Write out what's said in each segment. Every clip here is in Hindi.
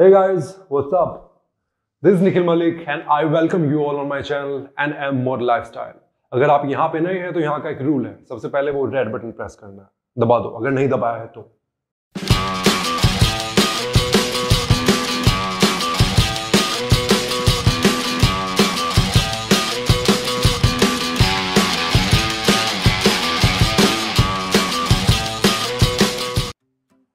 Hey guys, what's up? This is Nikhil Malik and I welcome you all on my channel and M Model Lifestyle. अगर आप यहाँ पे नए हैं तो यहाँ का एक रूल है, सबसे पहले वो रेड बटन प्रेस करना है, दबा दो अगर नहीं दबाया है तो।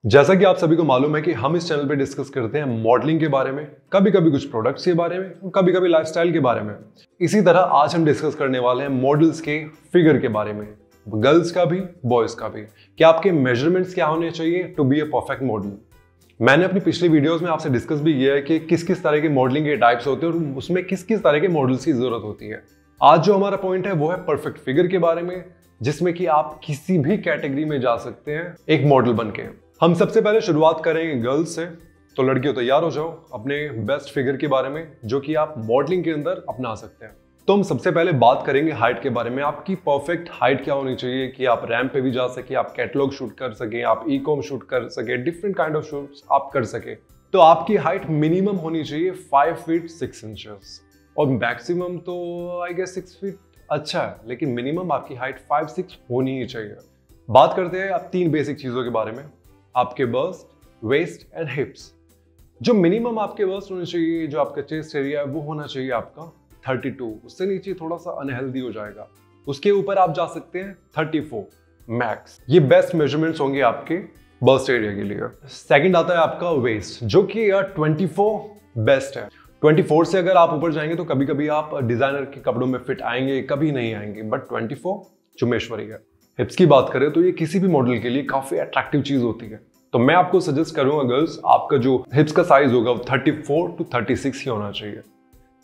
जैसा कि आप सभी को मालूम है कि हम इस चैनल पे डिस्कस करते हैं मॉडलिंग के बारे में, कभी कभी कुछ प्रोडक्ट्स के बारे में, कभी कभी लाइफस्टाइल के बारे में। इसी तरह आज हम डिस्कस करने वाले हैं मॉडल्स के फिगर के बारे में, गर्ल्स का भी बॉयज का भी, कि आपके मेजरमेंट्स क्या होने चाहिए to be a perfect model. मैंने अपनी पिछली वीडियोस में आपसे डिस्कस भी किया है कि किस किस तरह के मॉडलिंग के टाइप्स होते हैं और उसमें किस किस तरह के मॉडल्स की जरूरत होती है। आज जो हमारा पॉइंट है वो है परफेक्ट फिगर के बारे में, जिसमें कि आप किसी भी कैटेगरी में जा सकते हैं एक मॉडल बनके। हम सबसे पहले शुरुआत करेंगे गर्ल्स से, तो लड़कियों तैयार हो जाओ अपने बेस्ट फिगर के बारे में जो कि आप मॉडलिंग के अंदर अपना सकते हैं। तो हम सबसे पहले बात करेंगे हाइट के बारे में। आपकी परफेक्ट हाइट क्या होनी चाहिए कि आप रैंप पे भी जा सके, आप कैटलॉग शूट कर सके, आप ई कॉम शूट कर सके, डिफरेंट काइंड ऑफ शूट्स आप कर सके। तो आपकी हाइट मिनिमम होनी चाहिए 5 फीट 6 इंचेस और मैक्सिमम तो आई गेस 6 फीट अच्छा है, लेकिन मिनिमम आपकी हाइट 5-6 होनी ही चाहिए। बात करते हैं आप 3 बेसिक चीजों के बारे में, आपके बस्ट, वेस्ट एंड हिप्स। जो मिनिमम आपके बस्ट होने चाहिए, जो आपका चेस्ट एरिया है वो होना चाहिए आपका 32, उससे नीचे थोड़ा सा अनहेल्दी हो जाएगा। उसके ऊपर आप जा सकते हैं 34 मैक्स। ये बेस्ट मेजरमेंट्स होंगे आपके बस्ट एरिया के लिए। सेकंड आता है आपका वेस्ट, जो कि 24 बेस्ट है। 24 से अगर आप ऊपर जाएंगे तो कभी कभी आप डिजाइनर के कपड़ों में फिट आएंगे, कभी नहीं आएंगे, बट 24 चुमेश्वरी है। हिप्स की बात करें तो ये किसी भी मॉडल के लिए काफी अट्रैक्टिव चीज होती है, तो मैं आपको सजेस्ट करूंगा गर्ल्स, आपका जो हिप्स का साइज होगा वो 34 to 36 ही होना चाहिए।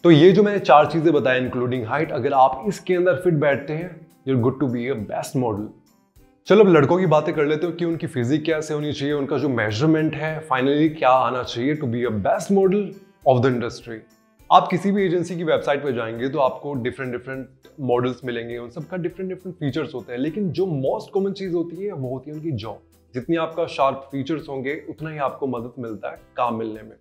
तो ये जो मैंने 4 चीजें बताई इंक्लूडिंग हाइट, अगर आप इसके अंदर फिट बैठते हैं you are good to be a best model. चलो अब लड़कों की बातें कर लेते हो कि उनकी फिजिक कैसे होनी चाहिए, उनका जो मेजरमेंट है फाइनली क्या आना चाहिए to be a best model of the industry. आप किसी भी एजेंसी की वेबसाइट पर जाएंगे तो आपको डिफरेंट मॉडल्स मिलेंगे, उन सबका डिफरेंट फीचर्स होते हैं, लेकिन जो मोस्ट कॉमन चीज होती है वो होती है उनकी जॉ। जितनी आपका शार्प फीचर्स होंगे उतना ही आपको मदद मिलता है काम मिलने में।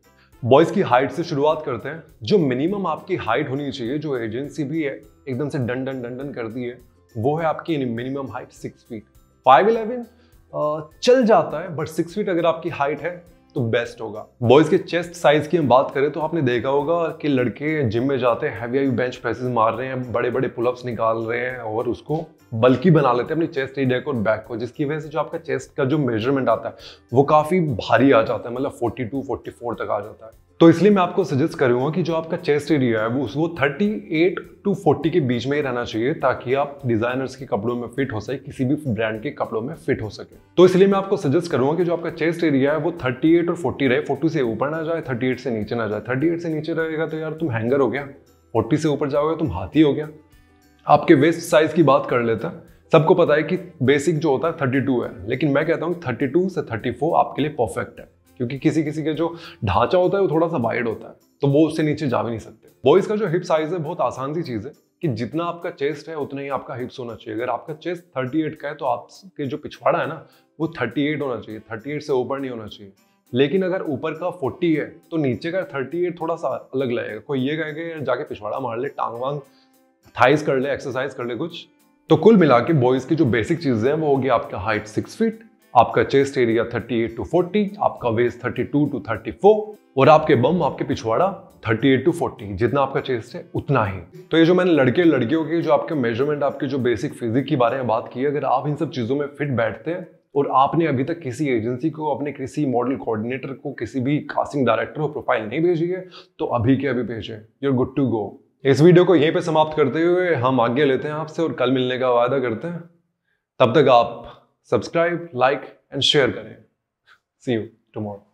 बॉयज की हाइट से शुरुआत करते हैं। जो मिनिमम आपकी हाइट होनी चाहिए, जो एजेंसी भी है एकदम से डन करती है, वो है आपकी मिनिमम हाइट 6 फीट। 5'11" चल जाता है, बट 6 फीट अगर आपकी हाइट है तो बेस्ट होगा। बॉयज के चेस्ट साइज की हम बात करें तो आपने देखा होगा कि लड़के जिम में जाते हैं, हैवी बेंच प्रेसेस मार रहे हैं, बड़े बड़े पुलअप्स निकाल रहे हैं और उसको बल्कि बना लेते हैं अपनी चेस्ट एरिया को और बैक को, जिसकी वजह से जो आपका चेस्ट का जो मेजरमेंट आता है वो काफी भारी आ जाता है, मतलब 42-44 तक आ जाता है। तो इसलिए मैं आपको सजेस्ट करूंगा कि जो आपका चेस्ट एरिया है वो 38 to 40 के बीच में ही रहना चाहिए, ताकि आप डिजाइनर्स के कपड़ों में फिट हो सके, किसी भी ब्रांड के कपड़ों में फिट हो सके। तो इसलिए मैं आपको सजेस्ट करूंगा कि जो आपका चेस्ट एरिया है वो 38 और 40 रहे, 40 से ऊपर ना जाए, 38 से नीचे ना जाए। 38 से नीचे रहेगा तो यार तुम हैंगर हो गया, 40 से ऊपर जाओगे तुम हाथी हो गया। आपके वेस्ट साइज की बात कर लेते हैं। सबको पता है कि बेसिक जो होता है 32 है, लेकिन मैं कहता हूँ 32 से 34 आपके लिए परफेक्ट है, क्योंकि किसी किसी के जो ढांचा होता है वो थोड़ा सा वाइड होता है, तो वो उससे नीचे जा भी नहीं सकते। बॉयज का जो हिप साइज है बहुत आसान सी चीज है कि जितना आपका चेस्ट है उतना ही आपका हिप्स होना चाहिए। अगर आपका चेस्ट 38 का है तो आपके जो पिछवाड़ा है ना वो 38 होना चाहिए, 38 से ऊपर नहीं होना चाहिए। लेकिन अगर ऊपर का 40 है तो नीचे का 38 थोड़ा सा अलग लगेगा। कोई ये कहेगा जाके पिछवाड़ा मार ले, टांग वांग थाइस कर ले, एक्सरसाइज कर ले कुछ। तो कुल मिला के बॉयज की जो बेसिक चीजें हैं वो होगी आपका हाइट 6 फीट, आपका चेस्ट एरिया 38 to 40, आपका वेस्ट 32 to 34 और आपके बम, आपके पिछवाड़ा 38 to 40, जितना आपका चेस्ट है उतना ही। तो ये जो मैंने लड़के लड़कियों के जो आपके मेजरमेंट, आपके जो बेसिक फिजिक के बारे में बात की, अगर आप इन सब चीजों में फिट बैठते हैं और आपने अभी तक किसी एजेंसी को, अपने किसी मॉडल कोऑर्डिनेटर को, किसी भी कास्टिंग डायरेक्टर को प्रोफाइल नहीं भेजी है तो अभी के अभी भेजें, you are good to go. इस वीडियो को यहीं पे समाप्त करते हुए हम आगे लेते हैं आपसे और कल मिलने का वादा करते हैं। तब तक आप सब्सक्राइब, लाइक एंड शेयर करें। सी यू टुमारो।